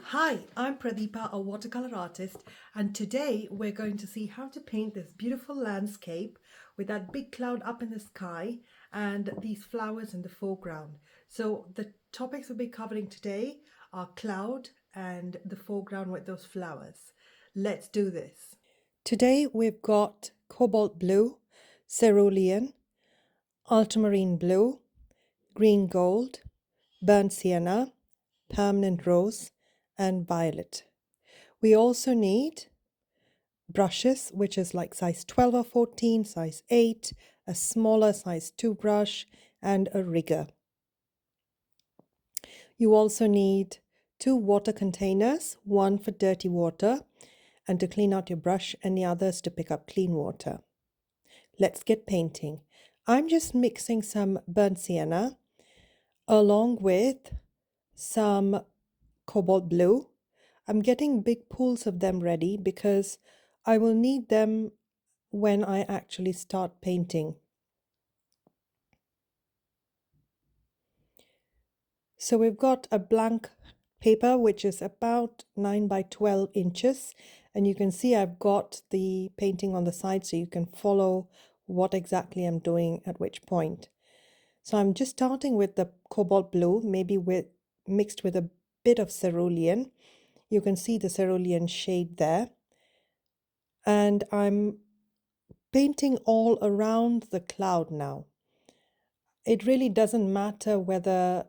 Hi, I'm Pradeepa, a watercolor artist, and today we're going to see how to paint this beautiful landscape with that big cloud up in the sky and these flowers in the foreground. So the topics we'll be covering today are cloud and the foreground with those flowers. Let's do this. Today we've got cobalt blue, cerulean, ultramarine blue, green gold, burnt sienna, permanent rose, and violet. We also need brushes, which is like size 12 or 14, size 8, a smaller size 2 brush, and a rigger. You also need 2 water containers, one for dirty water and to clean out your brush, and the others to pick up clean water. Let's get painting. I'm just mixing some burnt sienna along with some cobalt blue. I'm getting big pools of them ready because I will need them when I actually start painting. So we've got a blank paper which is about 9 by 12 inches, and you can see I've got the painting on the side so you can follow what exactly I'm doing at which point. So I'm just starting with the cobalt blue, maybe mixed with a bit of cerulean. You can see the cerulean shade there. And I'm painting all around the cloud now. It really doesn't matter whether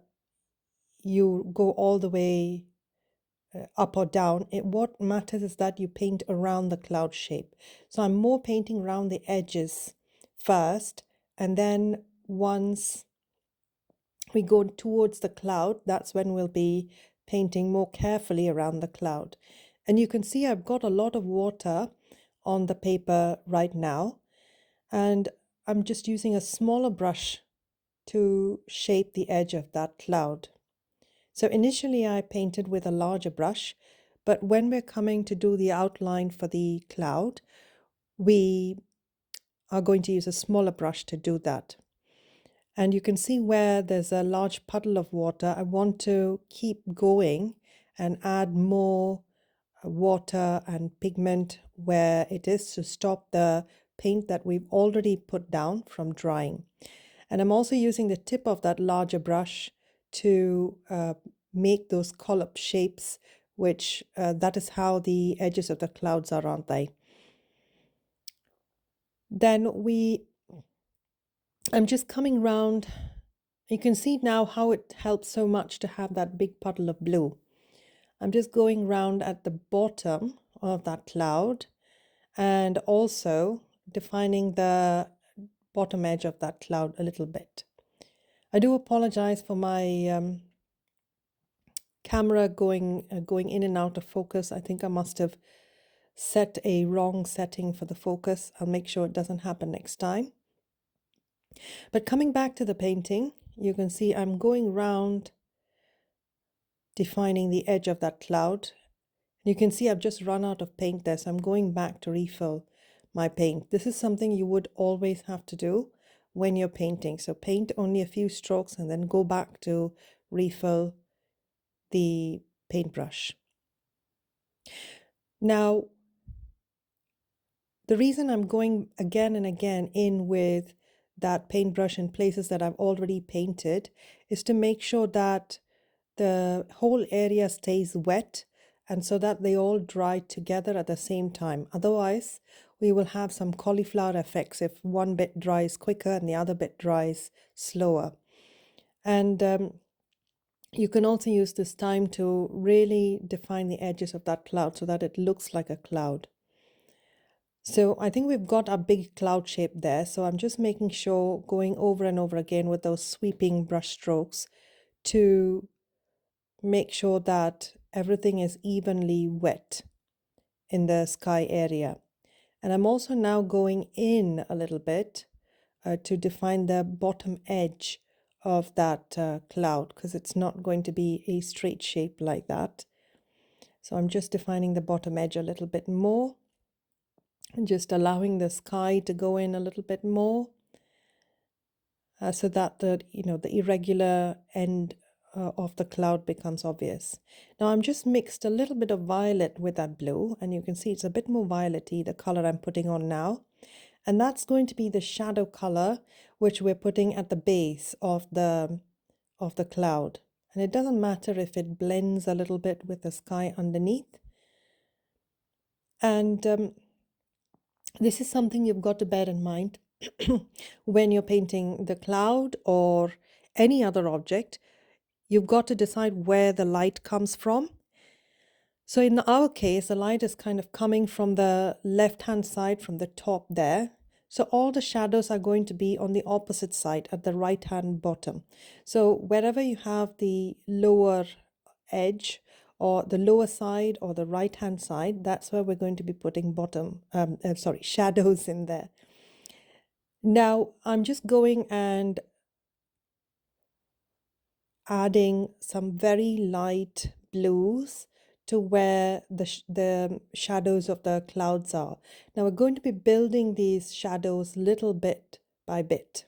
you go all the way up or down. What matters is that you paint around the cloud shape. So I'm more painting around the edges first, and then once we go towards the cloud, that's when we'll be painting more carefully around the cloud. And you can see I've got a lot of water on the paper right now, and I'm just using a smaller brush to shape the edge of that cloud. So initially I painted with a larger brush, but when we're coming to do the outline for the cloud, we are going to use a smaller brush to do that. And you can see where there's a large puddle of water. I want to keep going and add more water and pigment where it is to stop the paint that we've already put down from drying. And I'm also using the tip of that larger brush to make those collop shapes, which that is how the edges of the clouds are, aren't they? Then I'm just coming round. You can see now how it helps so much to have that big puddle of blue. I'm just going round at the bottom of that cloud and also defining the bottom edge of that cloud a little bit. I do apologize for my camera going in and out of focus. I think I must have set a wrong setting for the focus. I'll make sure it doesn't happen next time. But coming back to the painting, you can see I'm going round defining the edge of that cloud. You can see I've just run out of paint there, so I'm going back to refill my paint. This is something you would always have to do when you're painting. So paint only a few strokes and then go back to refill the paintbrush. Now, the reason I'm going again and again in with that paintbrush in places that I've already painted is to make sure that the whole area stays wet and so that they all dry together at the same time. Otherwise, we will have some cauliflower effects if one bit dries quicker and the other bit dries slower. And you can also use this time to really define the edges of that cloud so that it looks like a cloud. So I think we've got a big cloud shape there. So I'm just making sure, going over and over again with those sweeping brush strokes to make sure that everything is evenly wet in the sky area. And I'm also now going in a little bit to define the bottom edge of that cloud, because it's not going to be a straight shape like that. So I'm just defining the bottom edge a little bit more and just allowing the sky to go in a little bit more so that the irregular end of the cloud becomes obvious. Now I'm just mixed a little bit of violet with that blue, and you can see it's a bit more violet-y, the color I'm putting on now. And that's going to be the shadow color, which we're putting at the base of the cloud. And it doesn't matter if it blends a little bit with the sky underneath. And this is something you've got to bear in mind when you're painting the cloud or any other object. You've got to decide where the light comes from. So in our case, the light is kind of coming from the left-hand side, from the top there. So all the shadows are going to be on the opposite side at the right-hand bottom. So wherever you have the lower edge or the lower side or the right-hand side, that's where we're going to be putting shadows in there. Now I'm just going and adding some very light blues to where the shadows of the clouds are. Now we're going to be building these shadows little bit by bit.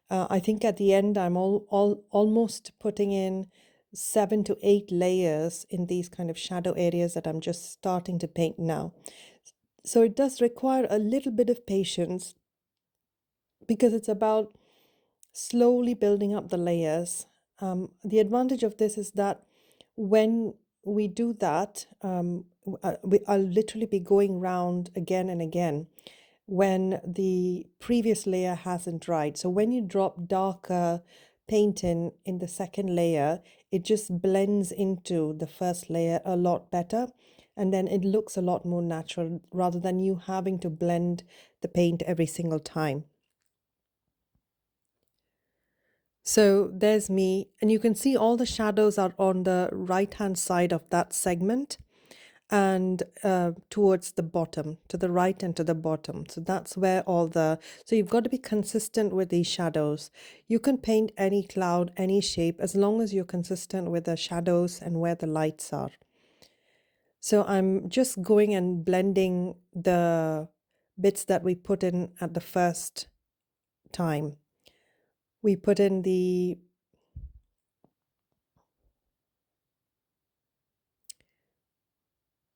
I think at the end I'm almost putting in 7 to 8 layers in these kind of shadow areas that I'm just starting to paint now. So it does require a little bit of patience because it's about slowly building up the layers. The advantage of this is that when we do that, I'll literally be going round again and again when the previous layer hasn't dried. So when you drop darker paint in the second layer, it just blends into the first layer a lot better. And then it looks a lot more natural rather than you having to blend the paint every single time. So there's me, and you can see all the shadows are on the right-hand side of that segment and towards the bottom, to the right and to the bottom. So that's where so you've got to be consistent with these shadows. You can paint any cloud, any shape, as long as you're consistent with the shadows and where the lights are. So I'm just going and blending the bits that we put in at the first time. We put in the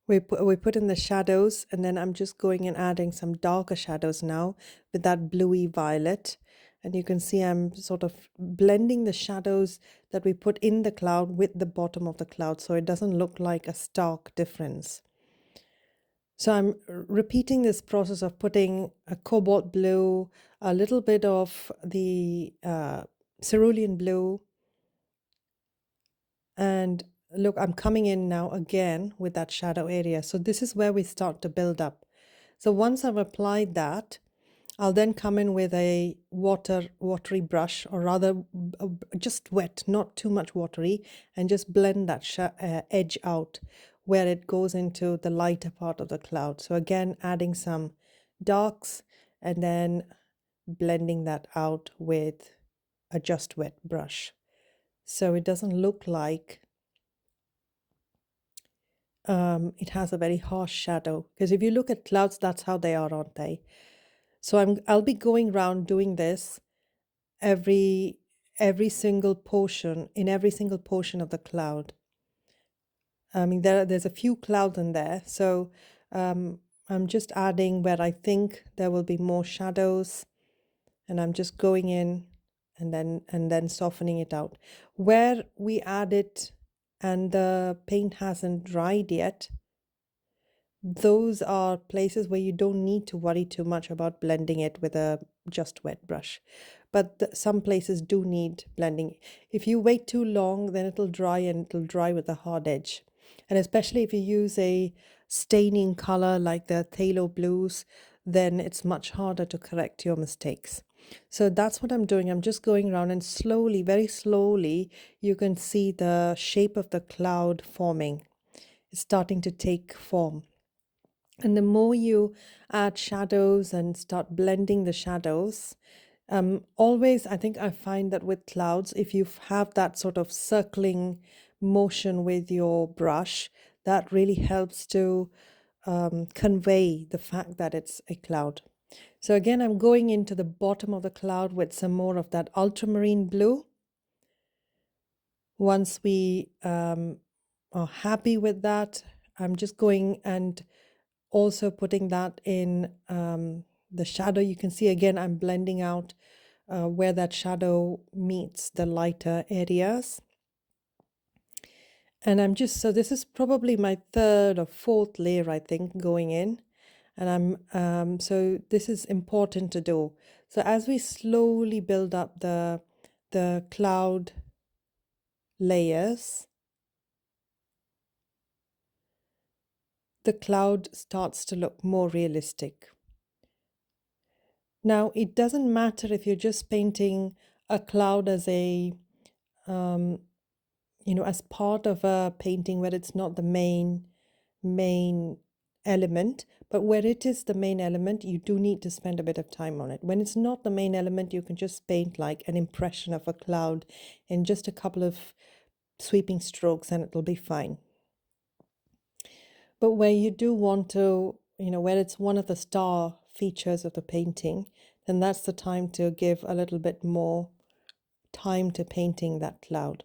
We put in the shadows, and then I'm just going and adding some darker shadows now with that bluey violet. And you can see I'm sort of blending the shadows that we put in the cloud with the bottom of the cloud, so it doesn't look like a stark difference. So I'm repeating this process of putting a cobalt blue, a little bit of the cerulean blue, and look, I'm coming in now again with that shadow area. So this is where we start to build up. So once I've applied that, I'll then come in with a watery brush, or rather just wet, not too much watery, and just blend that edge out where it goes into the lighter part of the cloud. So again, adding some darks and then blending that out with a just wet brush. So it doesn't look like it has a very harsh shadow, because if you look at clouds, that's how they are, aren't they? So I'll be going around doing this every single portion, in every single portion of the cloud. I mean, there's a few clouds in there, so I'm just adding where I think there will be more shadows, and I'm just going in and then softening it out. Where we add it and the paint hasn't dried yet, those are places where you don't need to worry too much about blending it with a just wet brush. But some places do need blending. If you wait too long, then it'll dry, and it'll dry with a hard edge. And especially if you use a staining color like the phthalo blues, then it's much harder to correct your mistakes. So that's what I'm doing. I'm just going around, and slowly, very slowly, you can see the shape of the cloud forming. It's starting to take form. And the more you add shadows and start blending the shadows, always, I think I find that with clouds, if you have that sort of circling motion with your brush, that really helps to convey the fact that it's a cloud. So again, I'm going into the bottom of the cloud with some more of that ultramarine blue, Once we are happy with that, I'm just going and also putting that in the shadow. You can see again, I'm blending out where that shadow meets the lighter areas. And I'm just, so this is probably my third or fourth layer, I think, going in. And so this is important to do. So as we slowly build up the cloud layers, the cloud starts to look more realistic. Now, it doesn't matter if you're just painting a cloud as a, as part of a painting where it's not the main element, but where it is the main element, you do need to spend a bit of time on it. When it's not the main element, you can just paint like an impression of a cloud in just a couple of sweeping strokes and it'll be fine. But where you do want to, where it's one of the star features of the painting, then that's the time to give a little bit more time to painting that cloud.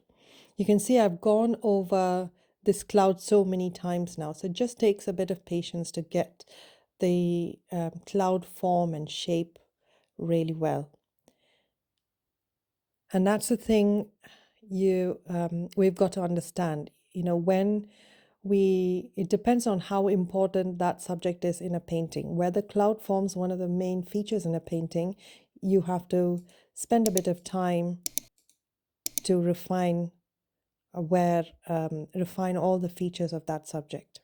You can see I've gone over this cloud so many times now, so it just takes a bit of patience to get the cloud form and shape really well. And that's the thing we've got to understand, when it depends on how important that subject is in a painting. Where the cloud forms one of the main features in a painting, you have to spend a bit of time to refine all the features of that subject.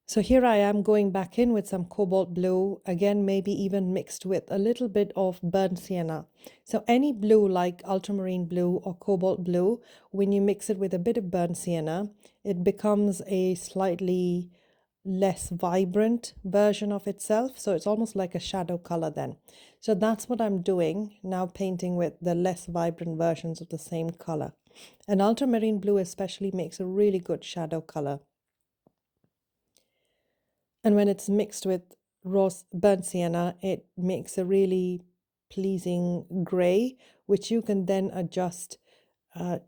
So here I am going back in with some cobalt blue, again, maybe even mixed with a little bit of burnt sienna. So any blue like ultramarine blue or cobalt blue, when you mix it with a bit of burnt sienna, it becomes a slightly less vibrant version of itself. So it's almost like a shadow color then. So that's what I'm doing now, painting with the less vibrant versions of the same color. And ultramarine blue especially makes a really good shadow color. And when it's mixed with burnt sienna, it makes a really pleasing gray, which you can then adjust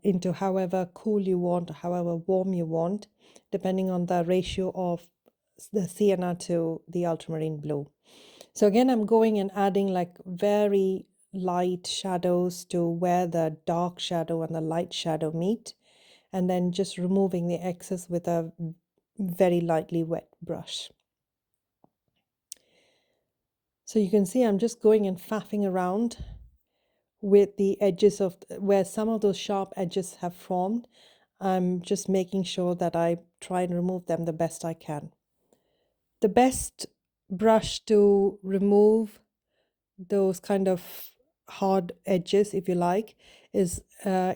into however cool you want, however warm you want, depending on the ratio of the sienna to the ultramarine blue. So again, I'm going and adding like very light shadows to where the dark shadow and the light shadow meet, and then just removing the excess with a very lightly wet brush. So you can see I'm just going and faffing around with the edges of where some of those sharp edges have formed. I'm just making sure that I try and remove them the best I can. The best brush to remove those kind of hard edges, if you like, is a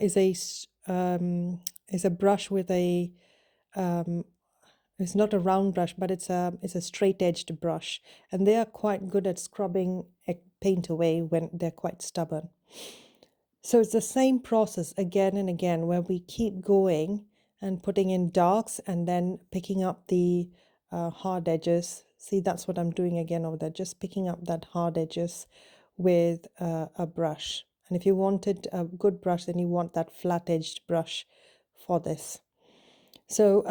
brush with a it's not a round brush, but it's a straight-edged brush, and they are quite good at scrubbing paint away when they're quite stubborn. So it's the same process again and again, where we keep going and putting in darks and then picking up the hard edges. See, that's what I'm doing again over there, just picking up that hard edges with a brush. And if you wanted a good brush, then you want that flat-edged brush for this. So,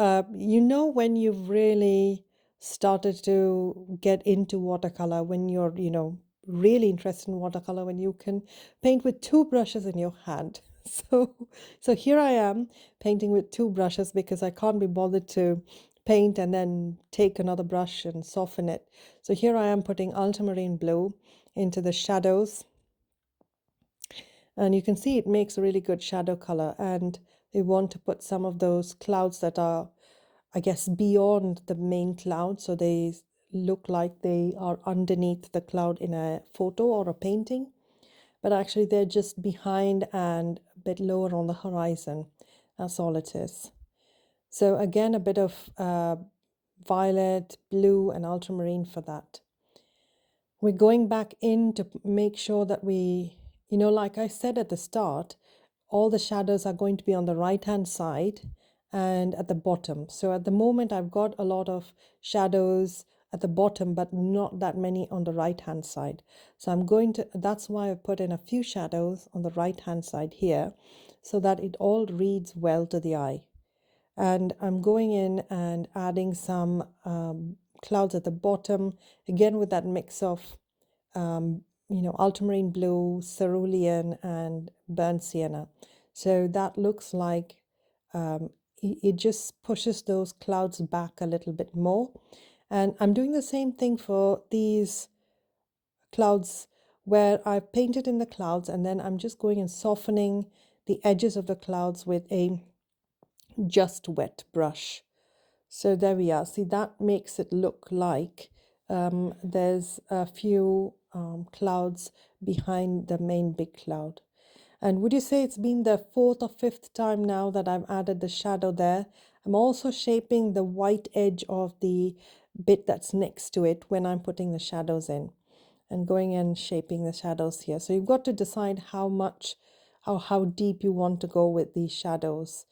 when you've really started to get into watercolor, when you're, really interested in watercolor, when you can paint with two brushes in your hand. So here I am painting with two brushes because I can't be bothered to paint and then take another brush and soften it. So here I am putting ultramarine blue into the shadows. And you can see it makes a really good shadow color. And we want to put some of those clouds that are, I guess, beyond the main cloud, so they look like they are underneath the cloud in a photo or a painting, but actually they're just behind and a bit lower on the horizon. That's all it is. So again, a bit of violet, blue, and ultramarine for that. We're going back in to make sure that we, like I said at the start, all the shadows are going to be on the right-hand side and at the bottom. So at the moment, I've got a lot of shadows at the bottom, but not that many on the right-hand side. So that's why I put in a few shadows on the right-hand side here, so that it all reads well to the eye. And I'm going in and adding some clouds at the bottom, again with that mix of ultramarine blue, cerulean, and burnt sienna. So that looks like it just pushes those clouds back a little bit more. And I'm doing the same thing for these clouds where I've painted in the clouds, and then I'm just going and softening the edges of the clouds with a just wet brush. So there we are. See, that makes it look like there's a few clouds behind the main big cloud. And would you say it's been the fourth or fifth time now that I've added the shadow there? I'm also shaping the white edge of the bit that's next to it when I'm putting the shadows in, and going and shaping the shadows here. So you've got to decide how much, how deep you want to go with these shadows.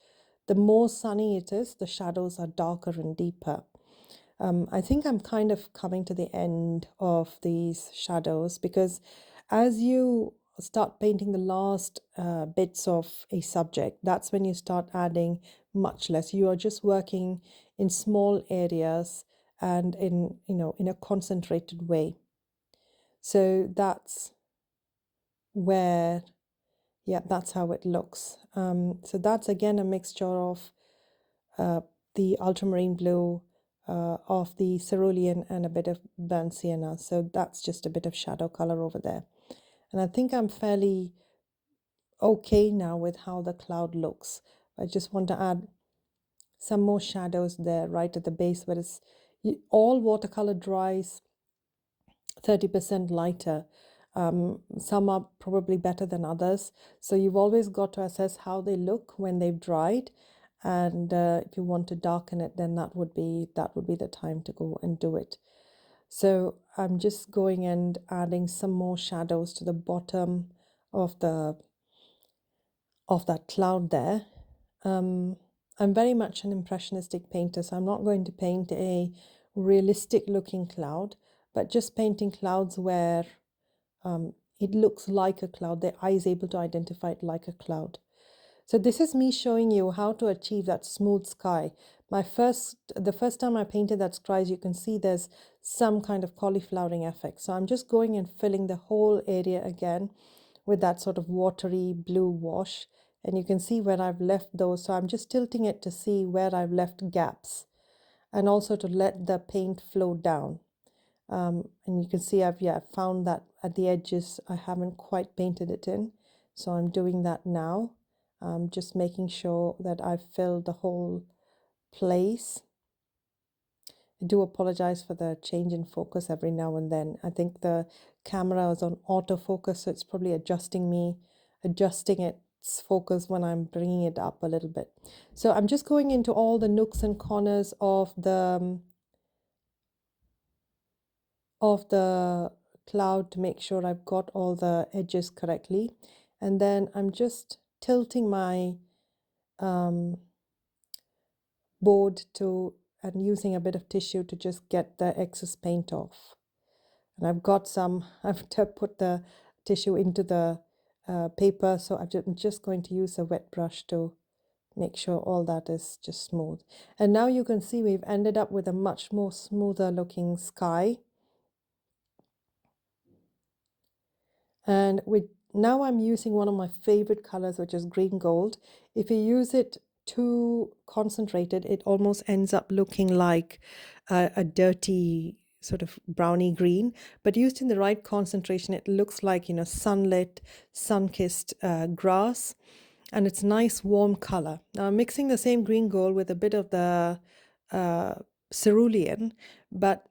The more sunny it is, the shadows are darker and deeper. I think I'm kind of coming to the end of these shadows, because as you start painting the last bits of a subject, that's when you start adding much less. You are just working in small areas and in a concentrated way. So that's where, yeah, that's how it looks. So that's again a mixture of the ultramarine blue, of the cerulean, and a bit of burnt sienna. So that's just a bit of shadow color over there. And I think I'm fairly okay now with how the cloud looks. I just want to add some more shadows there right at the base, where it's all watercolor dries 30% lighter. Some are probably better than others. So you've always got to assess how they look when they've dried. And if you want to darken it, then that would be the time to go and do it. So I'm just going and adding some more shadows to the bottom of that cloud there. I'm very much an impressionistic painter, so I'm not going to paint a realistic looking cloud, but just painting clouds where it looks like a cloud. The eye is able to identify it like a cloud. So this is me showing you how to achieve that smooth sky. The first time I painted that sky, as you can see, there's some kind of cauliflowering effect. So I'm just going and filling the whole area again with that sort of watery blue wash. And you can see where I've left those. So I'm just tilting it to see where I've left gaps, and also to let the paint flow down. And you can see I've found that at the edges I haven't quite painted it in. So I'm doing that now. Just making sure that I've filled the whole place. I do apologize for the change in focus every now and then. I think the camera is on autofocus, so it's probably adjusting its focus when I'm bringing it up a little bit. So I'm just going into all the nooks and corners of the cloud to make sure I've got all the edges correctly. And then I'm just tilting my board and using a bit of tissue to just get the excess paint off. And I've put the tissue into the paper, so I'm just going to use a wet brush to make sure all that is just smooth. And now you can see we've ended up with a much more smoother looking sky. And now I'm using one of my favorite colors, which is green gold. If you use it too concentrated, it almost ends up looking like a dirty sort of browny green. But used in the right concentration, it looks like, sunlit, sun-kissed grass. And it's nice warm color. Now I'm mixing the same green gold with a bit of the cerulean, but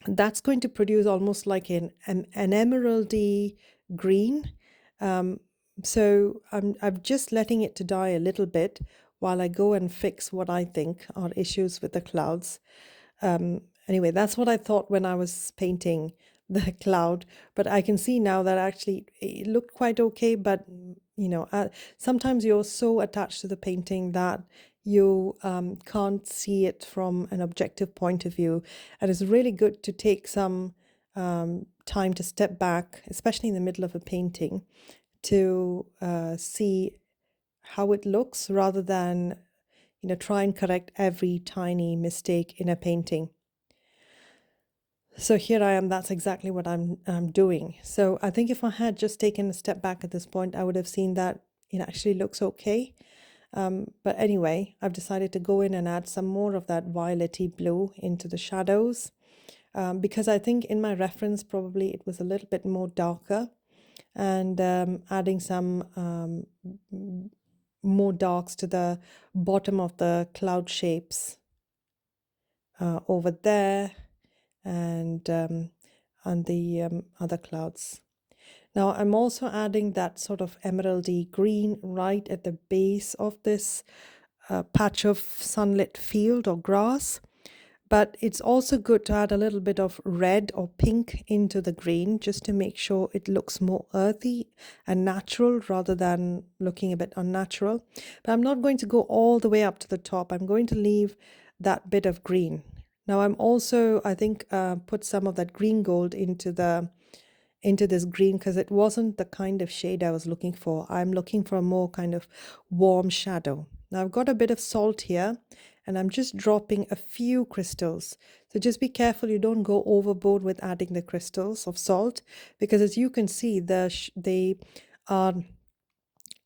that's going to produce almost like an emeraldy green. So I'm just letting it to dry a little bit while I go and fix what I think are issues with the clouds. Anyway, that's what I thought when I was painting the cloud, but I can see now that actually it looked quite okay. But sometimes you're so attached to the painting that you can't see it from an objective point of view, and it's really good to take some time to step back, especially in the middle of a painting, to see how it looks rather than, try and correct every tiny mistake in a painting. So here I am, that's exactly what I'm doing. So I think if I had just taken a step back at this point, I would have seen that it actually looks okay. But anyway, I've decided to go in and add some more of that violet-y blue into the shadows, because I think in my reference probably it was a little bit more darker, and adding some more darks to the bottom of the cloud shapes over there, and on the other clouds. Now I'm also adding that sort of emeraldy green right at the base of this patch of sunlit field or grass. But it's also good to add a little bit of red or pink into the green just to make sure it looks more earthy and natural rather than looking a bit unnatural. But I'm not going to go all the way up to the top. I'm going to leave that bit of green. Now I'm also, I think, put some of that green gold into this green because it wasn't the kind of shade I was looking for. I'm looking for a more kind of warm shadow. Now I've got a bit of salt here, and I'm just dropping a few crystals. So just be careful you don't go overboard with adding the crystals of salt, because as you can see, they are,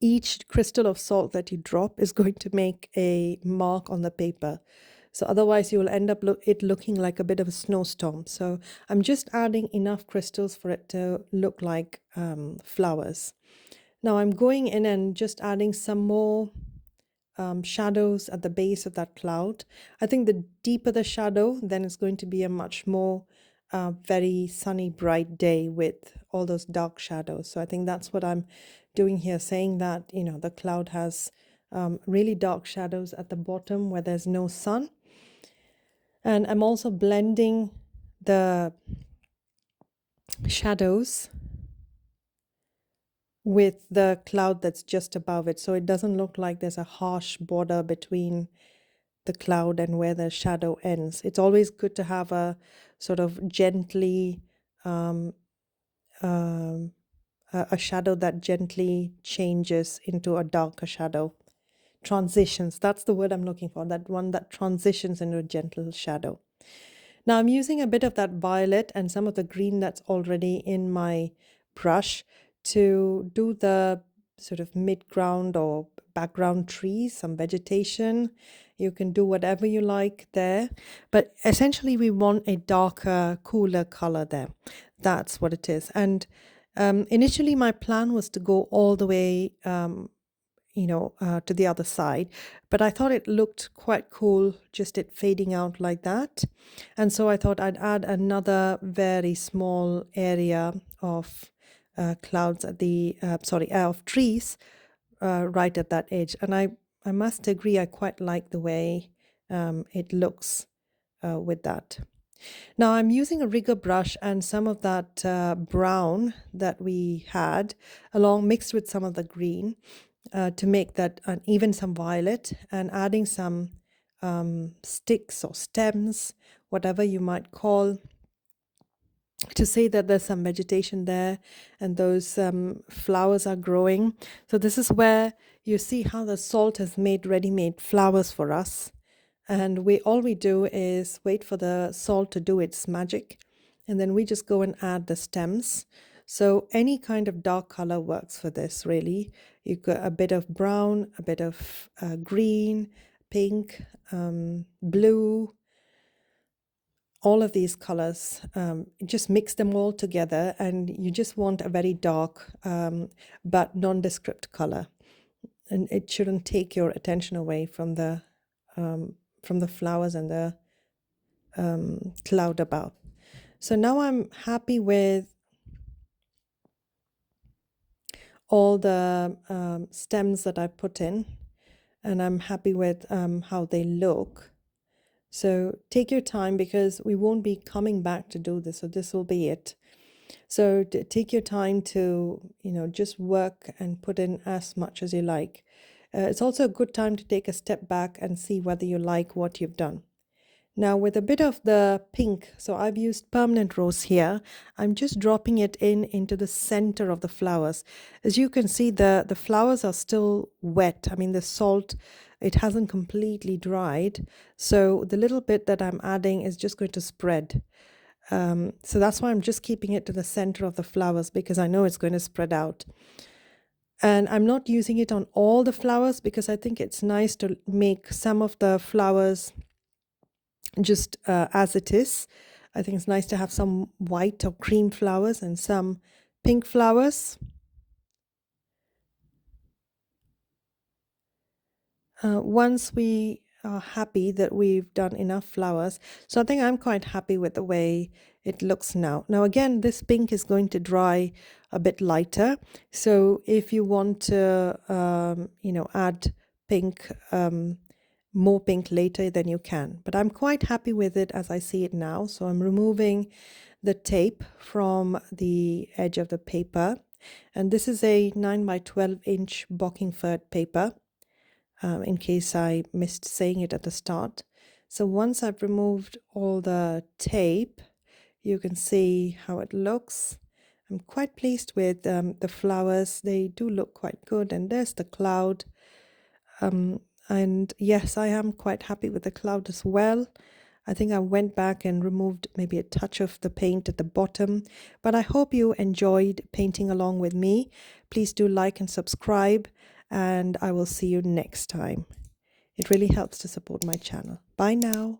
each crystal of salt that you drop is going to make a mark on the paper. So otherwise you will end up looking like a bit of a snowstorm. So I'm just adding enough crystals for it to look like flowers. Now I'm going in and just adding some more shadows at the base of that cloud. I think the deeper the shadow, then it's going to be a much more very sunny, bright day with all those dark shadows. So I think that's what I'm doing here, saying that, the cloud has really dark shadows at the bottom where there's no sun. And I'm also blending the shadows with the cloud that's just above it, so it doesn't look like there's a harsh border between the cloud and where the shadow ends. It's always good to have a sort of gently a shadow that gently changes into a darker shadow. Transitions, that's the word I'm looking for, that one that transitions into a gentle shadow. Now I'm using a bit of that violet and some of the green that's already in my brush to do the sort of mid-ground or background trees, some vegetation. You can do whatever you like there, but essentially we want a darker, cooler color there. That's what it is. And initially my plan was to go all the way to the other side, but I thought it looked quite cool just it fading out like that. And so I thought I'd add another very small area of clouds at the of trees right at that edge. And I must agree, I quite like the way it looks with that. Now I'm using a rigger brush and some of that brown that we had along mixed with some of the green to make that, even some violet, and adding some sticks or stems, whatever you might call, to say that there's some vegetation there and those flowers are growing. So this is where you see how the salt has made ready-made flowers for us. And all we do is wait for the salt to do its magic, and then we just go and add the stems. So any kind of dark color works for this, really. You've got a bit of brown, a bit of green, pink, blue, all of these colors. Just mix them all together, and you just want a very dark but nondescript color. And it shouldn't take your attention away from the flowers and the cloud above. So now I'm happy with all the stems that I put in, and I'm happy with how they look. So take your time, because we won't be coming back to do this, so this will be it. So take your time to, just work and put in as much as you like. It's also a good time to take a step back and see whether you like what you've done. Now with a bit of the pink, so I've used permanent rose here, I'm just dropping it into the center of the flowers. As you can see, the flowers are still wet. I mean, the salt, it hasn't completely dried. So the little bit that I'm adding is just going to spread. So that's why I'm just keeping it to the center of the flowers, because I know it's going to spread out. And I'm not using it on all the flowers because I think it's nice to make some of the flowers just as it is. I think it's nice to have some white or cream flowers and some pink flowers. Once we are happy that we've done enough flowers, so I think I'm quite happy with the way it looks now. Now again, this pink is going to dry a bit lighter, so if you want to add pink, more pink later, then you can. But I'm quite happy with it as I see it now. So I'm removing the tape from the edge of the paper. And this is a 9 by 12 inch Bockingford paper, in case I missed saying it at the start. So once I've removed all the tape, you can see how it looks. I'm quite pleased with the flowers. They do look quite good. And there's the cloud. And yes, I am quite happy with the cloud as well. I think I went back and removed maybe a touch of the paint at the bottom, but I hope you enjoyed painting along with me. Please do like and subscribe, and I will see you next time. It really helps to support my channel. Bye now.